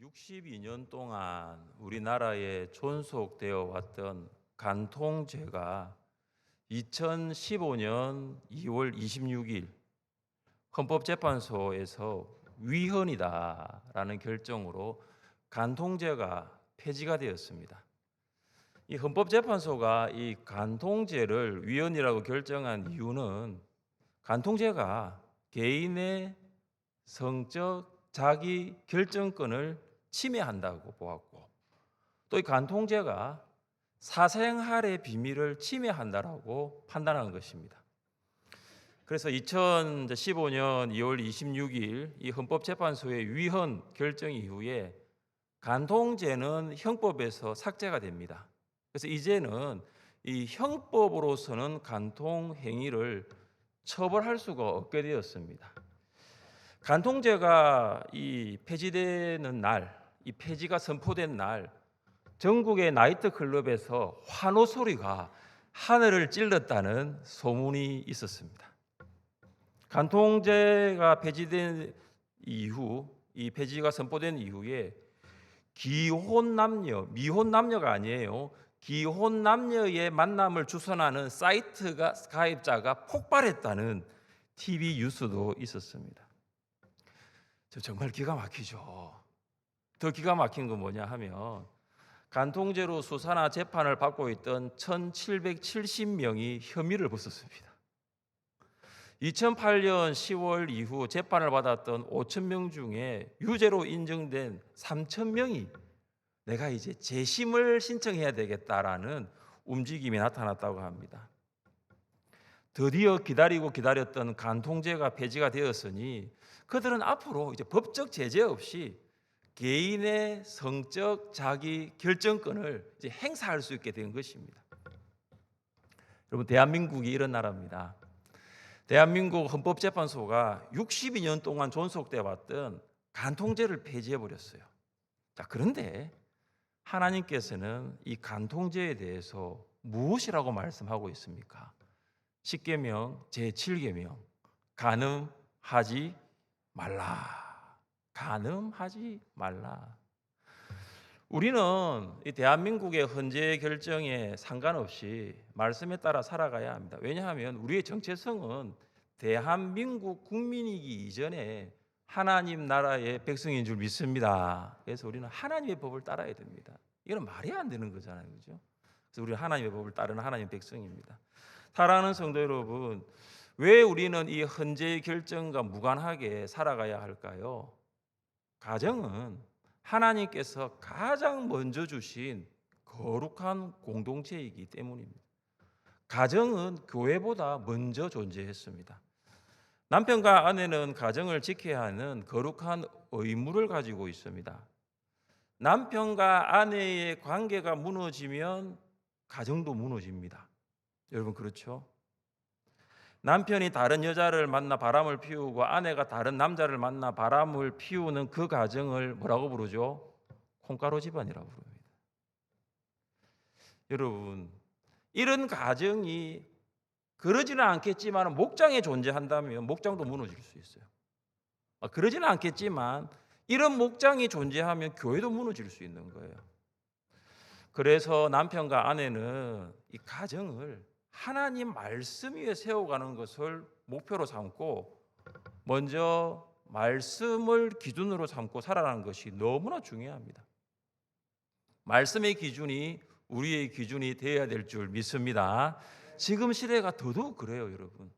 62년 동안 우리나라에 존속되어 왔던 간통죄가 2015년 2월 26일 헌법재판소에서 위헌이다라는 결정으로 간통죄가 폐지가 되었습니다. 이 헌법재판소가 이 간통죄를 위헌이라고 결정한 이유는 간통죄가 개인의 성적 자기 결정권을 침해한다고 보았고, 또 이 간통죄가 사생활의 비밀을 침해한다라고 판단한 것입니다. 그래서 2015년 2월 26일 이 헌법재판소의 위헌 결정 이후에 간통죄는 형법에서 삭제가 됩니다. 그래서 이제는 이 형법으로서는 간통 행위를 처벌할 수가 없게 되었습니다. 간통죄가 이 폐지되는 날, 이 폐지가 선포된 날, 전국의 나이트 클럽에서 환호 소리가 하늘을 찔렀다는 소문이 있었습니다. 간통죄가 폐지된 이후, 이 폐지가 선포된 이후에 기혼 남녀, 미혼 남녀가 아니에요. 기혼 남녀의 만남을 주선하는 사이트가 가입자가 폭발했다는 TV 뉴스도 있었습니다. 정말 기가 막히죠. 더 기가 막힌 건 뭐냐 하면 간통죄로 수사나 재판을 받고 있던 1770명이 혐의를 벗었습니다. 2008년 10월 이후 재판을 받았던 5,000명 중에 유죄로 인정된 3,000명이 내가 이제 재심을 신청해야 되겠다라는 움직임이 나타났다고 합니다. 드디어 기다리고 기다렸던 간통죄가 폐지가 되었으니 그들은 앞으로 이제 법적 제재 없이 개인의 성적 자기 결정권을 이제 행사할 수 있게 된 것입니다. 여러분, 대한민국이 이런 나라입니다. 대한민국 헌법재판소가 62년 동안 존속돼 왔던 간통죄를 폐지해 버렸어요. 자, 그런데 하나님께서는 이 간통죄에 대해서 무엇이라고 말씀하고 있습니까? 10계명 제7계명 간음하지 말라. 간음하지 말라. 우리는 이 대한민국의 헌재 결정에 상관없이 말씀에 따라 살아가야 합니다. 왜냐하면 우리의 정체성은 대한민국 국민이기 이전에 하나님 나라의 백성인 줄 믿습니다. 그래서 우리는 하나님의 법을 따라야 됩니다. 이건 말이 안 되는 거잖아요, 그렇죠? 그래서 우리는 하나님의 법을 따르는 하나님의 백성입니다. 사랑하는 성도 여러분, 왜 우리는 이 헌재의 결정과 무관하게 살아가야 할까요? 가정은 하나님께서 가장 먼저 주신 거룩한 공동체이기 때문입니다. 가정은 교회보다 먼저 존재했습니다. 남편과 아내는 가정을 지켜야 하는 거룩한 의무를 가지고 있습니다. 남편과 아내의 관계가 무너지면 가정도 무너집니다. 여러분, 그렇죠? 남편이 다른 여자를 만나 바람을 피우고 아내가 다른 남자를 만나 바람을 피우는 그 가정을 뭐라고 부르죠? 콩가루 집안이라고 부릅니다. 여러분, 이런 가정이 그러지는 않겠지만 목장에 존재한다면 목장도 무너질 수 있어요. 그러지는 않겠지만 이런 목장이 존재하면 교회도 무너질 수 있는 거예요. 그래서 남편과 아내는 이 가정을 하나님 말씀 위에 세워가는 것을 목표로 삼고 먼저 말씀을 기준으로 삼고 살아가는 것이 너무나 중요합니다. 말씀의 기준이 우리의 기준이 되어야 될 줄 믿습니다. 지금 시대가 더더욱 그래요, 여러분.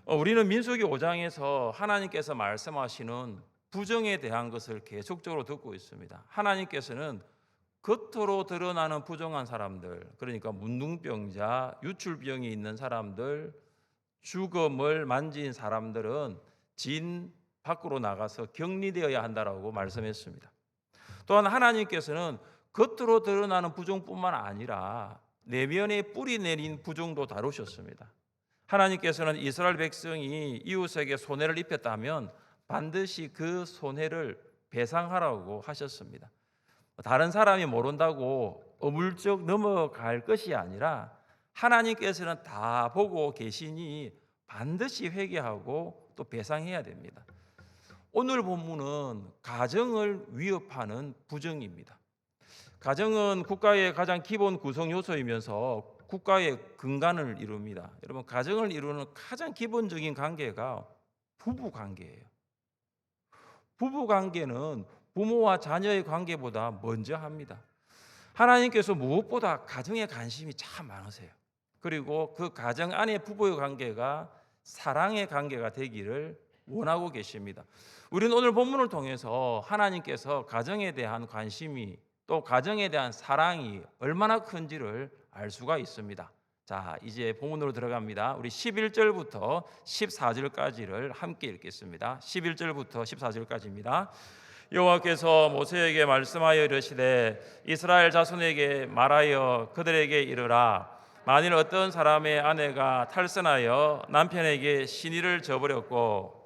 우리는 민수기 5장에서 하나님께서 말씀하시는 부정에 대한 것을 계속적으로 듣고 있습니다. 하나님께서는 겉으로 드러나는 부정한 사람들, 그러니까 문둥병자, 유출병이 있는 사람들, 죽음을 만진 사람들은 진 밖으로 나가서 격리되어야 한다라고 말씀했습니다. 또한 하나님께서는 겉으로 드러나는 부정뿐만 아니라 내면에 뿌리 내린 부정도 다루셨습니다. 하나님께서는 이스라엘 백성이 이웃에게 손해를 입혔다면 반드시 그 손해를 배상하라고 하셨습니다. 다른 사람이 모른다고 어물쩍 넘어갈 것이 아니라 하나님께서는 다 보고 계시니 반드시 회개하고 또 배상해야 됩니다. 오늘 본문은 가정을 위협하는 부정입니다. 가정은 국가의 가장 기본 구성 요소이면서 국가의 근간을 이룹니다. 여러분, 가정을 이루는 가장 기본적인 관계가 부부 관계예요. 부부 관계는 부모와 자녀의 관계보다 먼저 합니다. 하나님께서 무엇보다 가정에 관심이 참 많으세요. 그리고 그 가정 안에 부부의 관계가 사랑의 관계가 되기를 원하고 계십니다. 우리는 오늘 본문을 통해서 하나님께서 가정에 대한 관심이 또 가정에 대한 사랑이 얼마나 큰지를 알 수가 있습니다. 자, 이제 본문으로 들어갑니다. 우리 11절부터 14절까지를 함께 읽겠습니다. 11절부터 14절까지입니다. 여호와께서 모세에게 말씀하여 이르시되 이스라엘 자손에게 말하여 그들에게 이르라. 만일 어떤 사람의 아내가 탈선하여 남편에게 신의를 저버렸고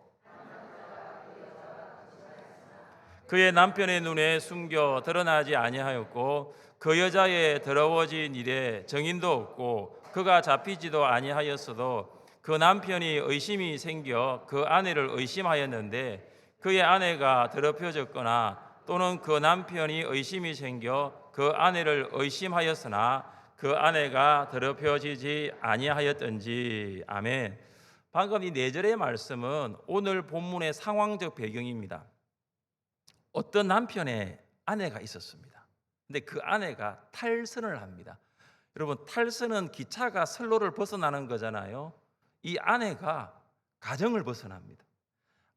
그의 남편의 눈에 숨겨 드러나지 아니하였고 그 여자의 더러워진 일에 정인도 없고 그가 잡히지도 아니하였어도 그 남편이 의심이 생겨 그 아내를 의심하였는데 그의 아내가 더럽혀졌거나 또는 그 남편이 의심이 생겨 그 아내를 의심하였으나 그 아내가 더럽혀지지 아니하였던지. 아멘. 방금 이 4절의 말씀은 오늘 본문의 상황적 배경입니다. 어떤 남편의 아내가 있었습니다. 근데 그 아내가 탈선을 합니다. 여러분, 탈선은 기차가 선로를 벗어나는 거잖아요. 이 아내가 가정을 벗어납니다.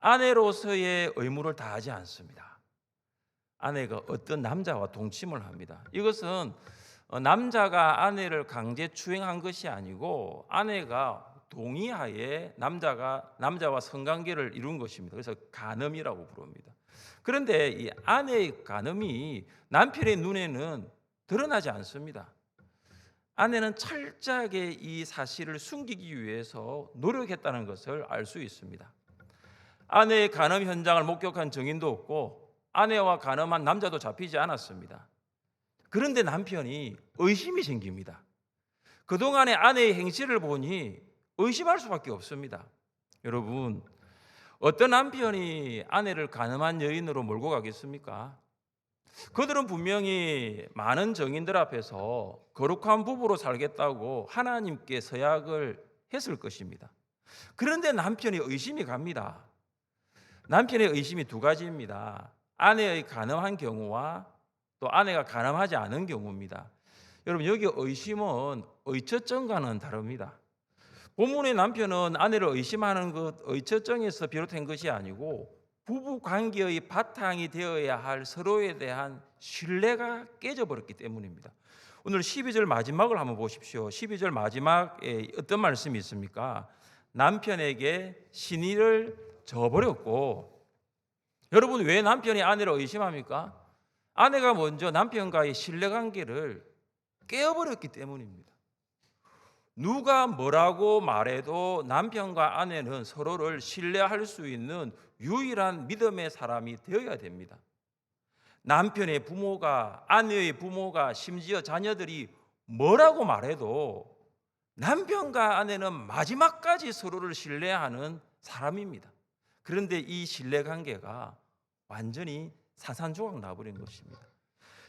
아내로서의 의무를 다하지 않습니다. 아내가 어떤 남자와 동침을 합니다. 이것은 남자가 아내를 강제 추행한 것이 아니고 아내가 동의하에 남자와 성관계를 이룬 것입니다. 그래서 간음이라고 부릅니다. 그런데 이 아내의 간음이 남편의 눈에는 드러나지 않습니다. 아내는 철저하게 이 사실을 숨기기 위해서 노력했다는 것을 알 수 있습니다. 아내의 간음 현장을 목격한 증인도 없고 아내와 간음한 남자도 잡히지 않았습니다. 그런데 남편이 의심이 생깁니다. 그동안의 아내의 행실을 보니 의심할 수밖에 없습니다. 여러분, 어떤 남편이 아내를 간음한 여인으로 몰고 가겠습니까? 그들은 분명히 많은 정인들 앞에서 거룩한 부부로 살겠다고 하나님께 서약을 했을 것입니다. 그런데 남편이 의심이 갑니다. 남편의 의심이 2가지입니다. 아내의 간음한 경우와 또 아내가 간음하지 않은 경우입니다. 여러분, 여기 의심은 의처증과는 다릅니다. 본문의 남편은 아내를 의심하는 것, 의처증에서 비롯된 것이 아니고 부부 관계의 바탕이 되어야 할 서로에 대한 신뢰가 깨져버렸기 때문입니다. 오늘 12절 마지막을 한번 보십시오. 12절 마지막에 어떤 말씀이 있습니까? 남편에게 신의를 저버렸고. 여러분, 왜 남편이 아내를 의심합니까? 아내가 먼저 남편과의 신뢰관계를 깨어버렸기 때문입니다. 누가 뭐라고 말해도 남편과 아내는 서로를 신뢰할 수 있는 유일한 믿음의 사람이 되어야 됩니다. 남편의 부모가, 아내의 부모가, 심지어 자녀들이 뭐라고 말해도 남편과 아내는 마지막까지 서로를 신뢰하는 사람입니다. 그런데 이 신뢰관계가 완전히 산산조각 나버린 것입니다.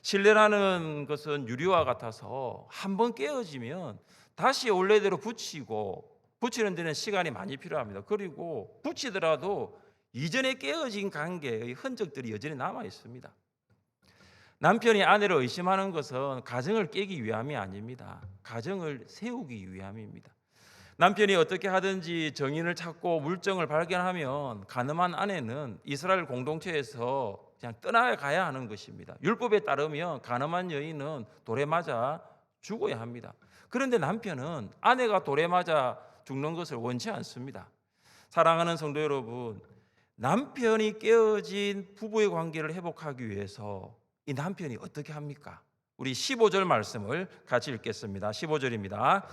신뢰라는 것은 유리와 같아서 한번 깨어지면 다시 원래대로 붙이는 데는 시간이 많이 필요합니다. 그리고 붙이더라도 이전에 깨어진 관계의 흔적들이 여전히 남아 있습니다. 남편이 아내를 의심하는 것은 가정을 깨기 위함이 아닙니다. 가정을 세우기 위함입니다. 남편이 어떻게 하든지 정인을 찾고 물증을 발견하면 간음한 아내는 이스라엘 공동체에서 그냥 떠나가야 하는 것입니다. 율법에 따르면 간음한 여인은 돌에 맞아 죽어야 합니다. 그런데 남편은 아내가 돌에 맞아 죽는 것을 원치 않습니다. 사랑하는 성도 여러분, 남편이 깨어진 부부의 관계를 회복하기 위해서 이 남편이 어떻게 합니까? 우리 15절 말씀을 같이 읽겠습니다. 15절입니다.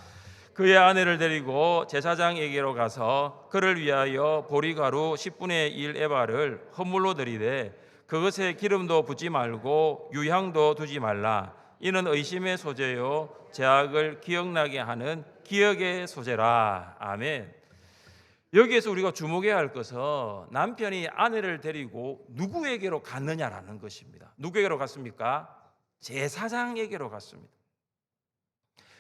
그의 아내를 데리고 제사장에게로 가서 그를 위하여 보리가루 10분의 1 에바를 헌물로 드리되 그것에 기름도 붓지 말고 유향도 두지 말라. 이는 의심의 소재요 죄악을 기억나게 하는 기억의 소재라. 아멘. 여기에서 우리가 주목해야 할 것은 남편이 아내를 데리고 누구에게로 갔느냐라는 것입니다. 누구에게로 갔습니까? 제사장에게로 갔습니다.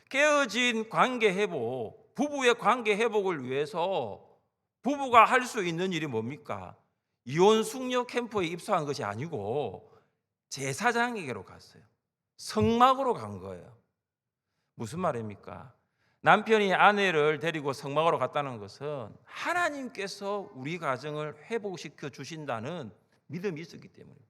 깨어진 관계 회복, 부부의 관계 회복을 위해서 부부가 할 수 있는 일이 뭡니까? 이혼 숙녀 캠프에 입소한 것이 아니고 제사장에게로 갔어요. 성막으로 간 거예요. 무슨 말입니까? 남편이 아내를 데리고 성막으로 갔다는 것은 하나님께서 우리 가정을 회복시켜 주신다는 믿음이 있었기 때문입니다.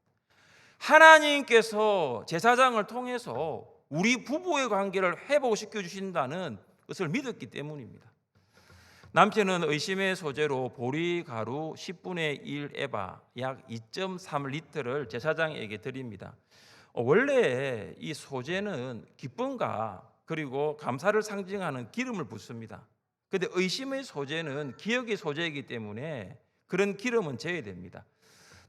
하나님께서 제사장을 통해서 우리 부부의 관계를 회복시켜 주신다는 것을 믿었기 때문입니다. 남편은 의심의 소재로 보리가루 10분의 1 에바 약 2.3리터를 제사장에게 드립니다. 원래 이 소재는 기쁨과 그리고 감사를 상징하는 기름을 붓습니다. 그런데 의심의 소재는 기억의 소재이기 때문에 그런 기름은 제외됩니다.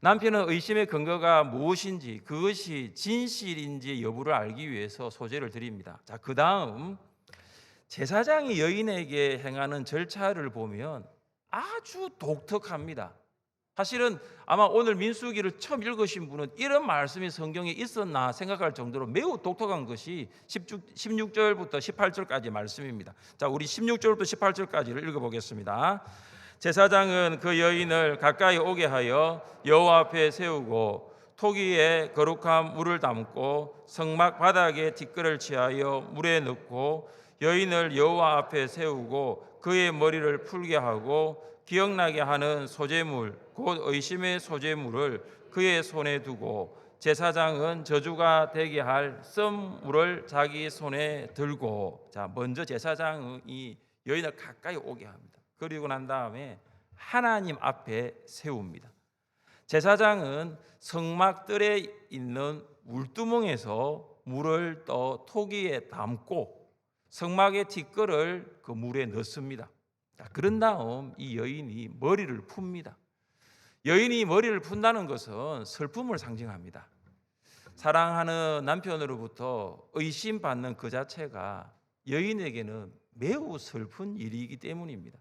남편은 의심의 근거가 무엇인지, 그것이 진실인지 여부를 알기 위해서 소재를 드립니다. 자, 그 다음 제사장이 여인에게 행하는 절차를 보면 아주 독특합니다. 사실은 아마 오늘 민수기를 처음 읽으신 분은 이런 말씀이 성경에 있었나 생각할 정도로 매우 독특한 것이 16절부터 18절까지 말씀입니다. 자, 우리 16절부터 18절까지를 읽어보겠습니다. 제사장은 그 여인을 가까이 오게 하여 여호와 앞에 세우고 토기에 거룩한 물을 담고 성막 바닥에 티끌을 취하여 물에 넣고 여인을 여호와 앞에 세우고 그의 머리를 풀게 하고 기억나게 하는 소재물 곧 의심의 소재물을 그의 손에 두고 제사장은 저주가 되게 할 썸물을 자기 손에 들고, 자, 먼저 제사장이 여인을 가까이 오게 합니다. 그리고 난 다음에 하나님 앞에 세웁니다. 제사장은 성막 뜰에 있는 물두멍에서 물을 떠 토기에 담고 성막의 티끌을 그 물에 넣습니다. 그런 다음 이 여인이 머리를 풉니다. 여인이 머리를 푼다는 것은 슬픔을 상징합니다. 사랑하는 남편으로부터 의심받는 그 자체가 여인에게는 매우 슬픈 일이기 때문입니다.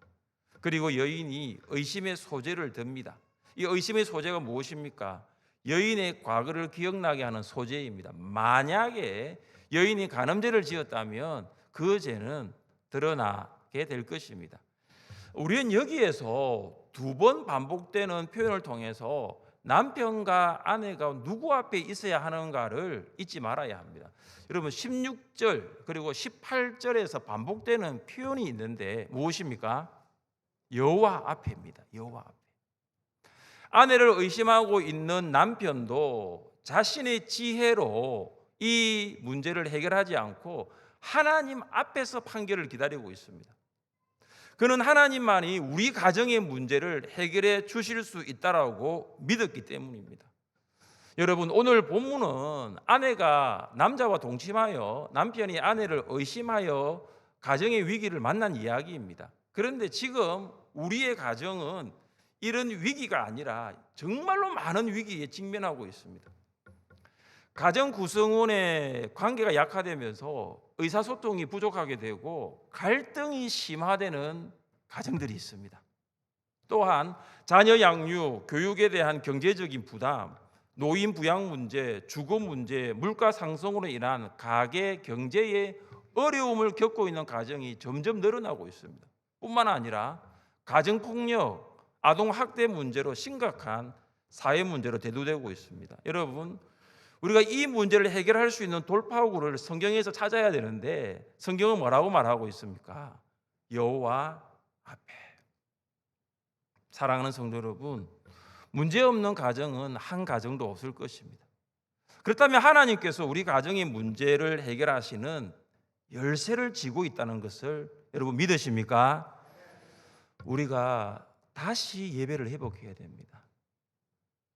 그리고 여인이 의심의 소재를 듭니다. 이 의심의 소재가 무엇입니까? 여인의 과거를 기억나게 하는 소재입니다. 만약에 여인이 간음죄를 지었다면 그 죄는 드러나게 될 것입니다. 우리는 여기에서 두 번 반복되는 표현을 통해서 남편과 아내가 누구 앞에 있어야 하는가를 잊지 말아야 합니다. 여러분 16절 그리고 18절에서 반복되는 표현이 있는데 무엇입니까? 여호와 앞에입니다. 여호와 앞에. 아내를 의심하고 있는 남편도 자신의 지혜로 이 문제를 해결하지 않고 하나님 앞에서 판결을 기다리고 있습니다. 그는 하나님만이 우리 가정의 문제를 해결해 주실 수 있다라고 믿었기 때문입니다. 여러분, 오늘 본문은 아내가 남자와 동침하여 남편이 아내를 의심하여 가정의 위기를 만난 이야기입니다. 그런데 지금 우리의 가정은 이런 위기가 아니라 정말로 많은 위기에 직면하고 있습니다. 가정 구성원의 관계가 약화되면서 의사소통이 부족하게 되고 갈등이 심화되는 가정들이 있습니다. 또한 자녀 양육, 교육에 대한 경제적인 부담, 노인 부양 문제, 주거 문제, 물가 상승으로 인한 가계 경제의 어려움을 겪고 있는 가정이 점점 늘어나고 있습니다. 뿐만 아니라 가정폭력, 아동학대 문제로 심각한 사회 문제로 대두되고 있습니다. 여러분, 우리가 이 문제를 해결할 수 있는 돌파구를 성경에서 찾아야 되는데 성경은 뭐라고 말하고 있습니까? 여호와 앞에. 사랑하는 성도 여러분, 문제없는 가정은 한 가정도 없을 것입니다. 그렇다면 하나님께서 우리 가정의 문제를 해결하시는 열쇠를 쥐고 있다는 것을 여러분 믿으십니까? 우리가 다시 예배를 회복해야 됩니다.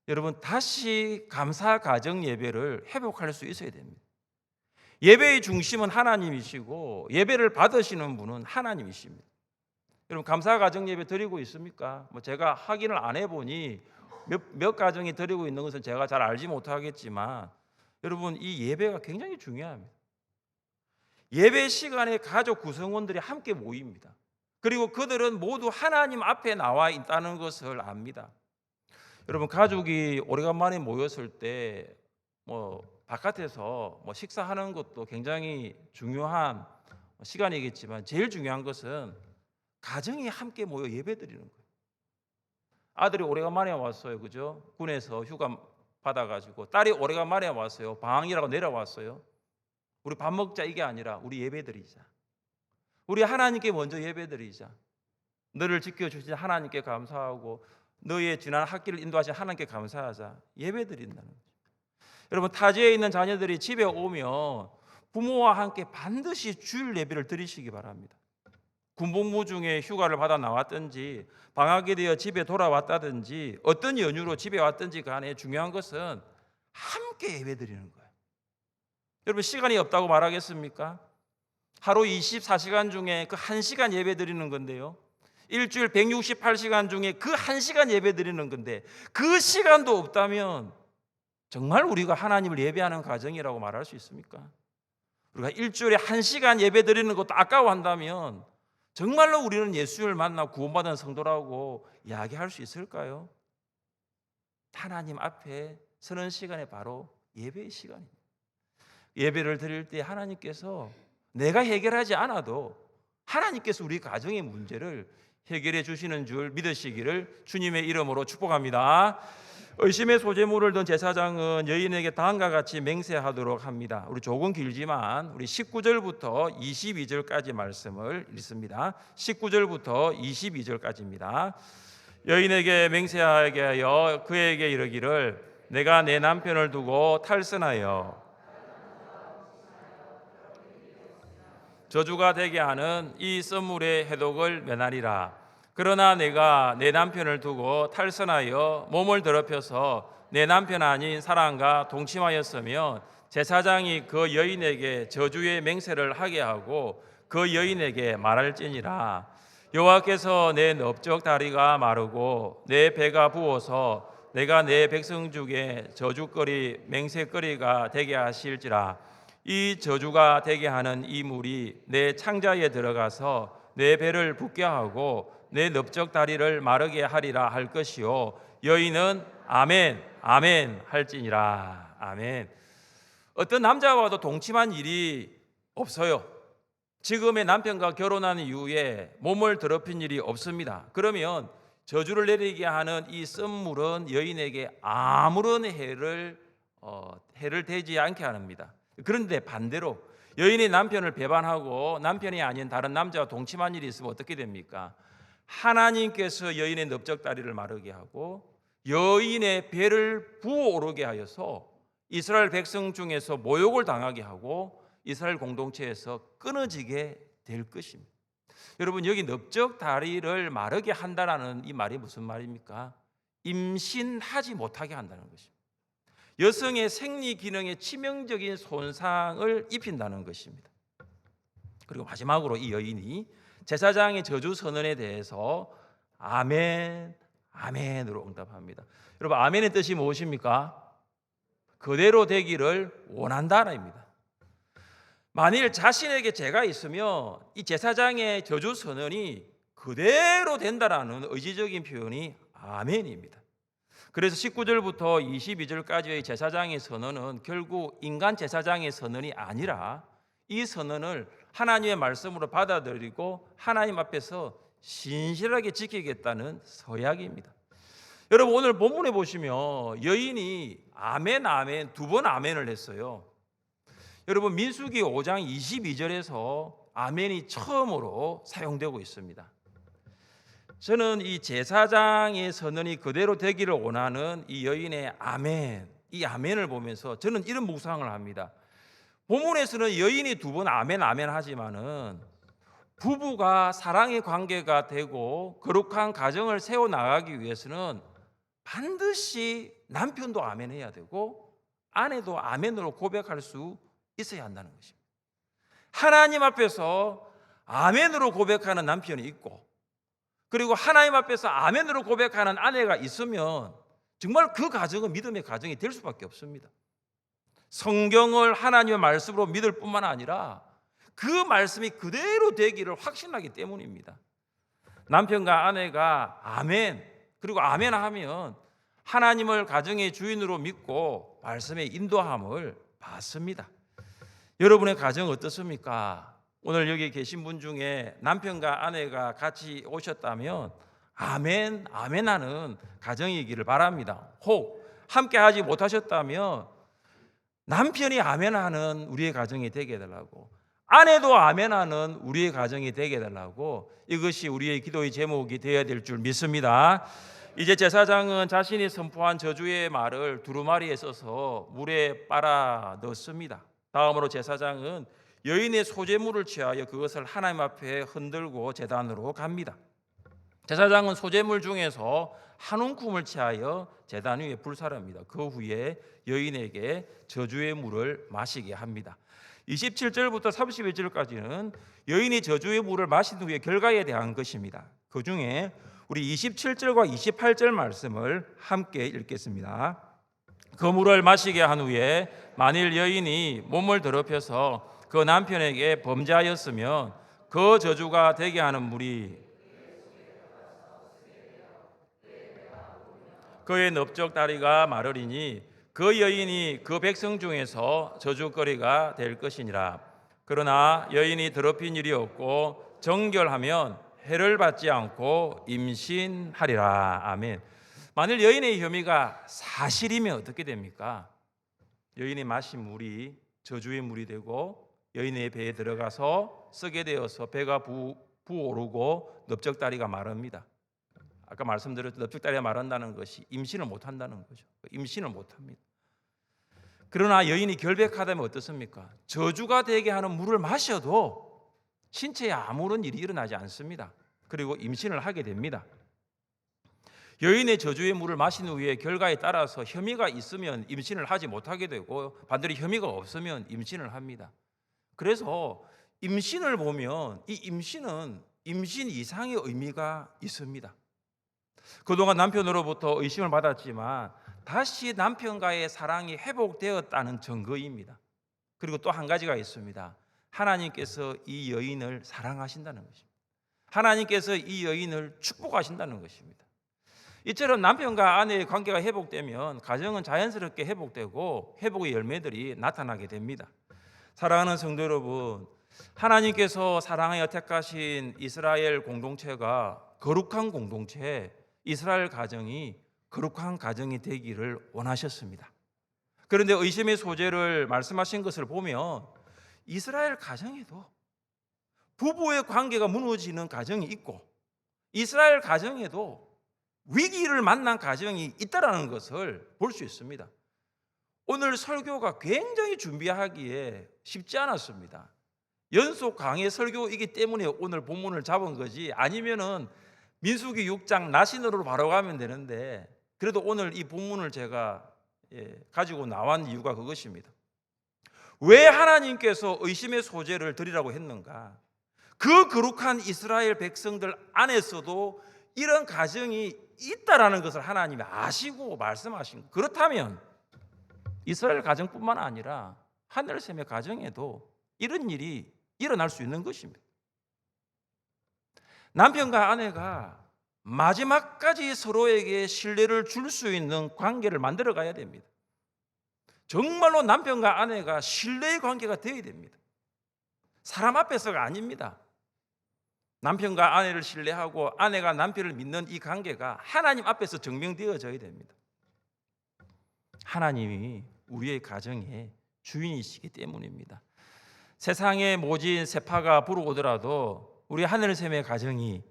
여러분, 다시 감사 가정 예배를 회복할 수 있어야 됩니다. 예배의 중심은 하나님이시고 예배를 받으시는 분은 하나님이십니다. 여러분, 감사 가정 예배 드리고 있습니까? 제가 확인을 안 해보니 몇 가정이 드리고 있는 것은 제가 잘 알지 못하겠지만 여러분, 이 예배가 굉장히 중요합니다. 예배 시간에 가족 구성원들이 함께 모입니다. 그리고 그들은 모두 하나님 앞에 나와 있다는 것을 압니다. 여러분, 가족이 오래간만에 모였을 때 바깥에서 식사하는 것도 굉장히 중요한 시간이겠지만 제일 중요한 것은 가정이 함께 모여 예배드리는 거예요. 아들이 오래간만에 왔어요. 그죠? 군에서 휴가 받아가지고 딸이 오래간만에 왔어요. 방학이라고 내려왔어요. 우리 밥 먹자 이게 아니라 우리 예배드리자. 우리 하나님께 먼저 예배드리자. 너를 지켜주신 하나님께 감사하고 너의 지난 학기를 인도하신 하나님께 감사하자. 예배드린다는 거죠. 여러분, 타지에 있는 자녀들이 집에 오면 부모와 함께 반드시 주일 예배를 드리시기 바랍니다. 군복무 중에 휴가를 받아 나왔든지 방학이 되어 집에 돌아왔다든지 어떤 연유로 집에 왔든지 간에 중요한 것은 함께 예배드리는 거예요. 여러분, 시간이 없다고 말하겠습니까? 하루 24시간 중에 그 1시간 예배드리는 건데요, 일주일 168시간 중에 그 1시간 예배드리는 건데 그 시간도 없다면 정말 우리가 하나님을 예배하는 가정이라고 말할 수 있습니까? 우리가 일주일에 1시간 예배드리는 것도 아까워한다면 정말로 우리는 예수를 만나 구원받은 성도라고 이야기할 수 있을까요? 하나님 앞에 서는 시간이 바로 예배의 시간입니다. 예배를 드릴 때 하나님께서 내가 해결하지 않아도 하나님께서 우리 가정의 문제를 해결해 주시는 줄 믿으시기를 주님의 이름으로 축복합니다. 의심의 소재물을 든 제사장은 여인에게 다음과 같이 맹세하도록 합니다. 우리 조금 길지만 우리 19절부터 22절까지 말씀을 읽습니다. 19절부터 22절까지입니다. 여인에게 맹세하게 하여 그에게 이르기를 내가 내 남편을 두고 탈선하여 저주가 되게 하는 이 썸물의 해독을 면하리라. 그러나 내가 내 남편을 두고 탈선하여 몸을 더럽혀서 내 남편 아닌 사람과 동침하였으면 제사장이 그 여인에게 저주의 맹세를 하게 하고 그 여인에게 말할지니라. 여호와께서 내 넓적 다리가 마르고 내 배가 부어서 내가 내 백성 중에 저주거리 맹세거리가 되게 하실지라. 이 저주가 되게 하는 이 물이 내 창자에 들어가서 내 배를 붓게 하고 내 넓적 다리를 마르게 하리라 할 것이요. 여인은 아멘 아멘 할지니라. 아멘. 어떤 남자와도 동침한 일이 없어요. 지금의 남편과 결혼한 이후에 몸을 더럽힌 일이 없습니다. 그러면 저주를 내리게 하는 이 썸물은 여인에게 아무런 해를 되지 않게 합니다. 그런데 반대로 여인이 남편을 배반하고 남편이 아닌 다른 남자와 동침한 일이 있으면 어떻게 됩니까? 하나님께서 여인의 넓적 다리를 마르게 하고 여인의 배를 부어오르게 하여서 이스라엘 백성 중에서 모욕을 당하게 하고 이스라엘 공동체에서 끊어지게 될 것입니다. 여러분, 여기 넓적 다리를 마르게 한다는 이 말이 무슨 말입니까? 임신하지 못하게 한다는 것입니다. 여성의 생리 기능에 치명적인 손상을 입힌다는 것입니다. 그리고 마지막으로 이 여인이 제사장의 저주 선언에 대해서 아멘, 아멘으로 응답합니다. 여러분, 아멘의 뜻이 무엇입니까? 그대로 되기를 원한다입니다. 만일 자신에게 죄가 있으면 이 제사장의 저주 선언이 그대로 된다라는 의지적인 표현이 아멘입니다. 그래서 19절부터 22절까지의 제사장의 선언은 결국 인간 제사장의 선언이 아니라 이 선언을 하나님의 말씀으로 받아들이고 하나님 앞에서 신실하게 지키겠다는 서약입니다. 여러분, 오늘 본문에 보시면 여인이 아멘 아멘 두 번 아멘을 했어요. 여러분, 민수기 5장 22절에서 아멘이 처음으로 사용되고 있습니다. 저는 이 제사장의 선언이 그대로 되기를 원하는 이 여인의 아멘, 이 아멘을 보면서 저는 이런 묵상을 합니다. 본문에서는 여인이 두 번 아멘 아멘 하지만은 부부가 사랑의 관계가 되고 거룩한 가정을 세워나가기 위해서는 반드시 남편도 아멘 해야 되고 아내도 아멘으로 고백할 수 있어야 한다는 것입니다. 하나님 앞에서 아멘으로 고백하는 남편이 있고 그리고 하나님 앞에서 아멘으로 고백하는 아내가 있으면 정말 그 가정은 믿음의 가정이 될 수밖에 없습니다. 성경을 하나님의 말씀으로 믿을 뿐만 아니라 그 말씀이 그대로 되기를 확신하기 때문입니다. 남편과 아내가 아멘, 그리고 아멘 하면 하나님을 가정의 주인으로 믿고 말씀의 인도함을 받습니다. 여러분의 가정 어떻습니까? 오늘 여기 계신 분 중에 남편과 아내가 같이 오셨다면 아멘, 아멘 하는 가정이기를 바랍니다. 혹 함께 하지 못하셨다면 남편이 아멘 하는 우리의 가정이 되게 해달라고, 아내도 아멘 하는 우리의 가정이 되게 해달라고, 이것이 우리의 기도의 제목이 되어야 될 줄 믿습니다. 이제 제사장은 자신이 선포한 저주의 말을 두루마리에 써서 물에 빨아 넣습니다. 다음으로 제사장은 여인의 소재물을 취하여 그것을 하나님 앞에 흔들고 제단으로 갑니다. 제사장은 소재물 중에서 한 움큼을 취하여 제단 위에 불사릅니다. 그 후에 여인에게 저주의 물을 마시게 합니다. 27절부터 31절까지는 여인이 저주의 물을 마신 후에 결과에 대한 것입니다. 그 중에 우리 27절과 28절 말씀을 함께 읽겠습니다. 그 물을 마시게 한 후에 만일 여인이 몸을 더럽혀서 그 남편에게 범죄하였으면 그 저주가 되게 하는 물이 그의 넓적다리가 마르리니 그 여인이 그 백성 중에서 저주거리가 될 것이니라. 그러나 여인이 더럽힌 일이 없고 정결하면 해를 받지 않고 임신하리라. 아멘. 만일 여인의 혐의가 사실이면 어떻게 됩니까? 여인이 마신 물이 저주의 물이 되고 여인의 배에 들어가서 썩게 되어서 배가 부오르고 넓적다리가 마릅니다. 아까 말씀드렸던 넓적다리가 마른다는 것이 임신을 못한다는 거죠. 임신을 못합니다. 그러나 여인이 결백하다면 어떻습니까? 저주가 되게 하는 물을 마셔도 신체에 아무런 일이 일어나지 않습니다. 그리고 임신을 하게 됩니다. 여인의 저주의 물을 마신 후에 결과에 따라서 혐의가 있으면 임신을 하지 못하게 되고 반대로 혐의가 없으면 임신을 합니다. 그래서 임신을 보면 이 임신은 임신 이상의 의미가 있습니다. 그동안 남편으로부터 의심을 받았지만 다시 남편과의 사랑이 회복되었다는 증거입니다. 그리고 또 한 가지가 있습니다. 하나님께서 이 여인을 사랑하신다는 것입니다. 하나님께서 이 여인을 축복하신다는 것입니다. 이처럼 남편과 아내의 관계가 회복되면 가정은 자연스럽게 회복되고 회복의 열매들이 나타나게 됩니다. 사랑하는 성도 여러분, 하나님께서 사랑하여 택하신 이스라엘 공동체가 거룩한 공동체, 이스라엘 가정이 거룩한 가정이 되기를 원하셨습니다. 그런데 의심의 소재를 말씀하신 것을 보면 이스라엘 가정에도 부부의 관계가 무너지는 가정이 있고 이스라엘 가정에도 위기를 만난 가정이 있다는 것을 볼 수 있습니다. 오늘 설교가 굉장히 준비하기에 쉽지 않았습니다. 연속 강의 설교이기 때문에 오늘 본문을 잡은 거지, 아니면은 민수기 6장 나신으로 바로 가면 되는데 그래도 오늘 이 본문을 제가 가지고 나온 이유가 그것입니다. 왜 하나님께서 의심의 소재를 드리라고 했는가? 그 거룩한 이스라엘 백성들 안에서도 이런 가정이 있다라는 것을 하나님이 아시고 말씀하신 거예요. 그렇다면 이스라엘 가정뿐만 아니라 하늘샘의 가정에도 이런 일이 일어날 수 있는 것입니다. 남편과 아내가 마지막까지 서로에게 신뢰를 줄 수 있는 관계를 만들어 가야 됩니다. 정말로 남편과 아내가 신뢰의 관계가 되어야 됩니다. 사람 앞에서가 아닙니다. 남편과 아내를 신뢰하고 아내가 남편을 믿는 이 관계가 하나님 앞에서 증명되어져야 됩니다. 하나님이 우리의 가정의 주인이시기 때문입니다. 세상에 모진 세파가 불어오더라도 우리 하늘샘의 가정이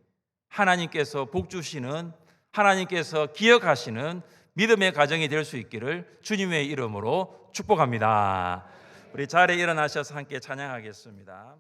하나님께서 복 주시는, 하나님께서 기억하시는 믿음의 가정이 될 수 있기를 주님의 이름으로 축복합니다. 우리 자리에 일어나셔서 함께 찬양하겠습니다.